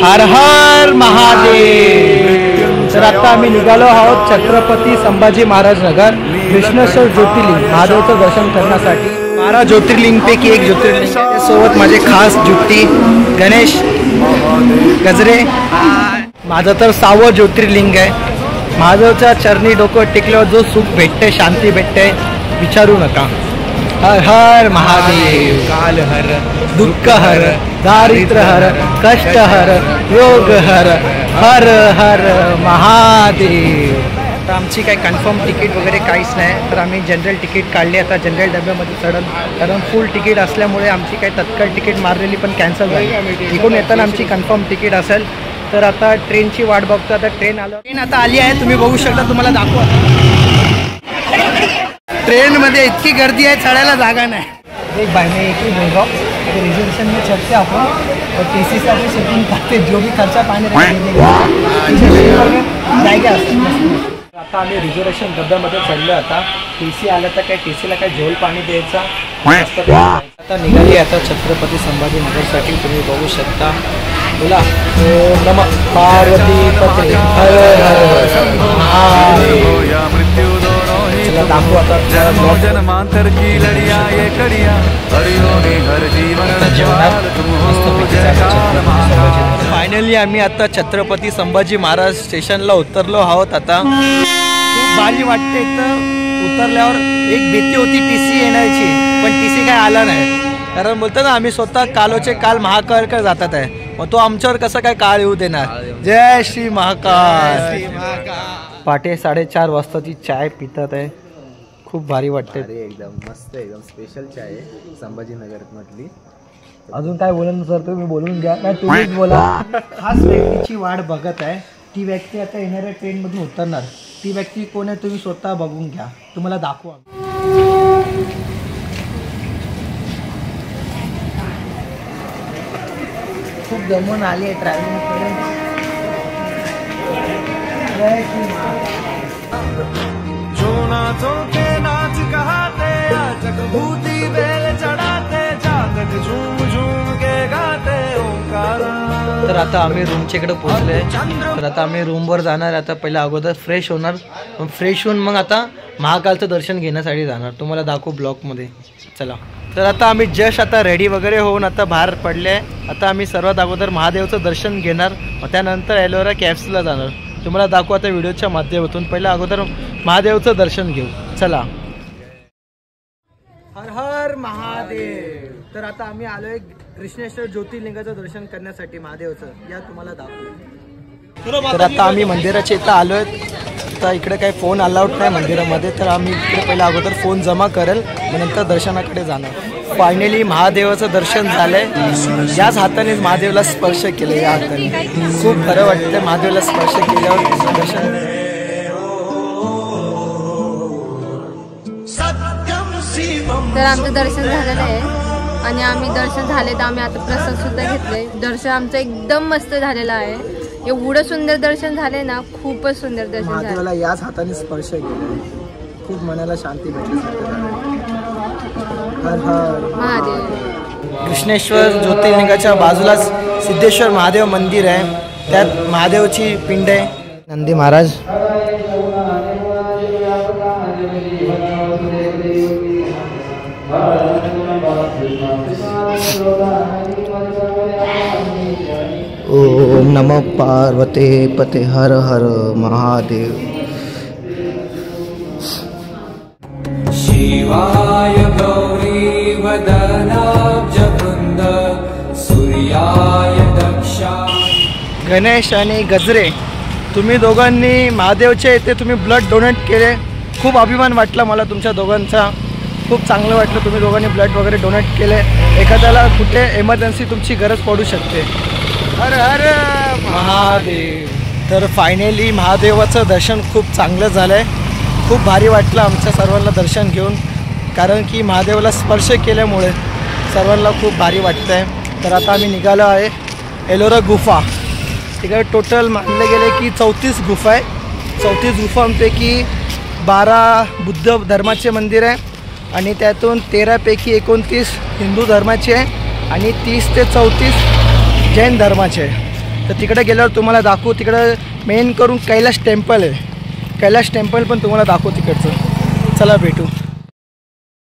हर हर महादेव। तर आता आम्ही निघालो आहोत छत्रपती संभाजी महाराज नगर कृष्णेश्वर ज्योतिर्लिंग महादेवचं दर्शन करण्यासाठी। 12 ज्योतिर्लिंगपैकी एक ज्योतिर्लिंग सोबत माझे खास जुट्टी गणेश गजरे। माझं तर 6वं ज्योतिर्लिंग आहे। महादेवच्या चरणी डोकं टेकल्यावर जो सुख भेटते, शांती भेटते, विचारू नका। हर हर महादेव। काल हर, दुःख हर, दारिद्र्य हर, कष्ट हर, रोग हर, हर हर महादेव। आता आमची काही कन्फर्म तिकीट वगैरे काहीच नाही, तर आम्ही जनरल तिकीट काढली। आता जनरल डब्यामध्ये चढल, कारण फुल तिकीट असल्यामुळे आमची काही तत्काळ तिकीट मारलेली पण कॅन्सल झाली। इकडून येताना आमची कन्फर्म तिकीट असेल। तर आता ट्रेनची वाट बघतो। आता ट्रेन आता आली आहे, तुम्ही बघू शकता, तुम्हाला दाखवा। ट्रेनमध्ये इतकी गर्दी आहे, चढायला जागा नाही। एक भाई मैं एक ही बोल रहा हूँ, अगर रिजर्वेशन में चढ़ते अपन और टीसी से अपनी सेटिंग करते, जो भी खर्चा पानी जाएगा। आता आम्ही रिझर्वेशन डब्यामध्ये चढलो। आता टीसी आलं तर काय टीसीला काय झोल पाणी द्यायचा। आता निघाली आता छत्रपती संभाजी नगरसाठी। तुम्ही बघू शकता। बोला ओम नमः पार्वती पते हर हर महादेव। चला दाखवू आता जन्मांतर की लड़िया ये कड़िया हरिओनी हर जीवन फायनली आम्ही आता छत्रपती संभाजी महाराज स्टेशनला उतरलो आहोत। आता खूप भारी वाटते। तर उतरल्यावर एक भीती होती टीसी येण्याची, पण टीसी काय आला नाही। कारण बोलतो ना, आम्ही स्वतः कालोचे काल महाकाळ जातात आहे, मग तो आमच्यावर कसं काय काळ येऊ देणार। जय श्री महाकाल। पहाटे 4:30 वाजताची चाय पितात आहे, खूप भारी वाटते। एकदम मस्त, एकदम स्पेशल चाय आहे संभाजीनगर मधली। अजून काय बोलून सर, तुम्ही बोलून घ्या, नाही तुम्हीच बोला। खास व्यक्तीची वाट बघत आहे, ती व्यक्ती आता येणाऱ्या ट्रेन मधून उतरणार। ती व्यक्ती कोण आहे तुम्ही स्वतः बघून घ्या, तुम्हाला दाखवा। खूप दमून आली आहे ट्रॅव्हलिंग कडे। तर आता आम्ही रूमच्या इकडे पोहोचलोय। तर आता आम्ही रूमवर जाणार। आता पहिला अगोदर फ्रेश होणार, फ्रेश होऊन मग आता महाकालचं दर्शन घेण्यासाठी जाणार। तुम्हाला दाखवू ब्लॉगमध्ये, चला। तर आता आम्ही जस्ट आता रेडी वगैरे होऊन आता बाहेर पडले। आता आम्ही सर्वात अगोदर महादेवचं दर्शन घेणार, मग त्यानंतर एलोरा कॅप्सला जाणार। तुम्हाला दाखवू आता व्हिडिओच्या माध्यमातून। पहिला अगोदर महादेवचं दर्शन घेऊ, चला। हर हर महादेव। तर आता आम्ही आलोय कृष्णेश्वर ज्योतिर्लिंगाचं दर्शन करण्यासाठी महादेवचं, या तुम्हाला दाखवू। तर आता आम्ही मंदिराच्या इथं आलोय। आता इकडे काही फोन अलाउड नाही मंदिरामध्ये, तर आम्ही इकडे पहिला अगोदर फोन जमा करेल, मग नंतर दर्शनाकडे जाणार। फायनली महादेवाचं दर्शन झालंय। याच हाताने महादेवला स्पर्श केलं, या हाताने खूप बरं वाटतं महादेवला स्पर्श केल्यावर दर्शन। तर आमचं दर्शन झालेलं आहे आणि आम्ही दर्शन झाले तर आम्ही आता प्रसाद सुद्धा घेतले। दर्शन आमचं एकदम मस्त झालेलं आहे, एवढं सुंदर दर्शन झाले ना, खूपच सुंदर दर्शन झालं। महादेवाला याच हाताने स्पर्श केला, खूप मनाला शांती भेटली। हर हर महादेव। कृष्णेश्वर ज्योतिर्लिंगाच्या बाजूलाच सिद्धेश्वर महादेव मंदिर आहे, त्यात महादेवची पिंड आहे। नंदी महाराज ओम नमः पार्वते पते हर हर महादेव। शिवाय गौरी वदनाब्जवृंद सूर्याय दक्षा। गणेश आणि गजरे, तुम्ही दोघांनी महादेवच्या इथे तुम्ही ब्लड डोनेट केले, खूप अभिमान वाटला मला तुमच्या दोघांचा। खूप चांगलं वाटलं, तुम्ही दोघांनी ब्लड वगैरे डोनेट केले। एखाद्याला कुठे एमर्जन्सी तुमची गरज पडू शकते। हर हर महादेव। तर फायनली महादेवाचं दर्शन खूप चांगलं झालं आहे, खूप भारी वाटलं आमच्या सर्वांना दर्शन घेऊन, कारण की महादेवाला स्पर्श केल्यामुळे सर्वांना खूप भारी वाटतं आहे। तर आता आम्ही निघालो आहे एलोरा गुफा। तिकडे टोटल मानले गेले की 34 गुफा आहे। 34 गुफांपैकी 12 बुद्ध धर्माचे मंदिर आहे आणि त्यातून 13 पैकी 29 हिंदू धर्माचे आहे आणि 30 ते 34 जैन धर्माचे आहे। तर तिकडे गेल्यावर तुम्हाला दाखवू. तिकडं मेन करून कैलाश टेम्पल आहे. कैलाश टेम्पल पण तुम्हाला दाखवू तिकडचं. चला भेटू.